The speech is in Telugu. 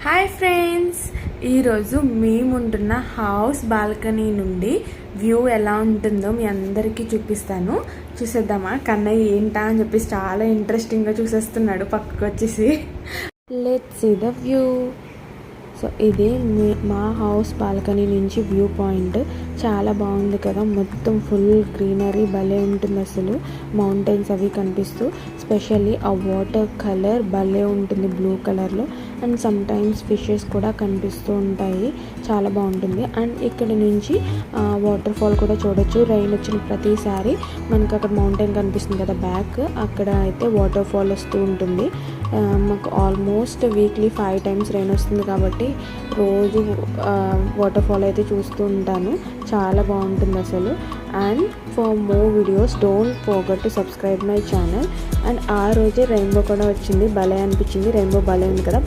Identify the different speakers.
Speaker 1: హాయ్ ఫ్రెండ్స్, ఈరోజు మేముంటున్న హౌస్ బాల్కనీ నుండి వ్యూ ఎలా ఉంటుందో మీ అందరికీ చూపిస్తాను. చూసేద్దామా? కన్నయ్య ఏంటా అని చెప్పేసి చాలా ఇంట్రెస్టింగ్గా చూసేస్తున్నాడు పక్కకు వచ్చేసి. Let's see the view. So ఇది మా హౌస్ బాల్కనీ నుంచి వ్యూ పాయింట్. చాలా బాగుంది కదా, మొత్తం ఫుల్ గ్రీనరీ, భలే ఉంటుంది అసలు. మౌంటైన్స్ అవి కనిపిస్తూ, స్పెషల్లీ ఆ వాటర్ కలర్ భలే ఉంటుంది బ్లూ కలర్లో. అండ్ సమ్ టైమ్స్ ఫిషెస్ కూడా కనిపిస్తూ ఉంటాయి, చాలా బాగుంటుంది. అండ్ ఇక్కడ నుంచి వాటర్ ఫాల్ కూడా చూడొచ్చు. రైన్ వచ్చిన ప్రతిసారి మనకు అక్కడ మౌంటైన్ కనిపిస్తుంది కదా బ్యాక్, అక్కడ అయితే వాటర్ ఫాల్ వస్తూ ఉంటుంది. మాకు ఆల్మోస్ట్ వీక్లీ 5 times రైన్ వస్తుంది కాబట్టి రోజు వాటర్ ఫాల్ అయితే చూస్తూ ఉంటాను. చాలా బాగుంటుంది అసలు. And for more videos don't forget to subscribe my channel. And ఆ రోజే రెయిన్బో కూడా వచ్చింది, భలే అనిపించింది. రెయిన్బో భలే ఉంది కదా.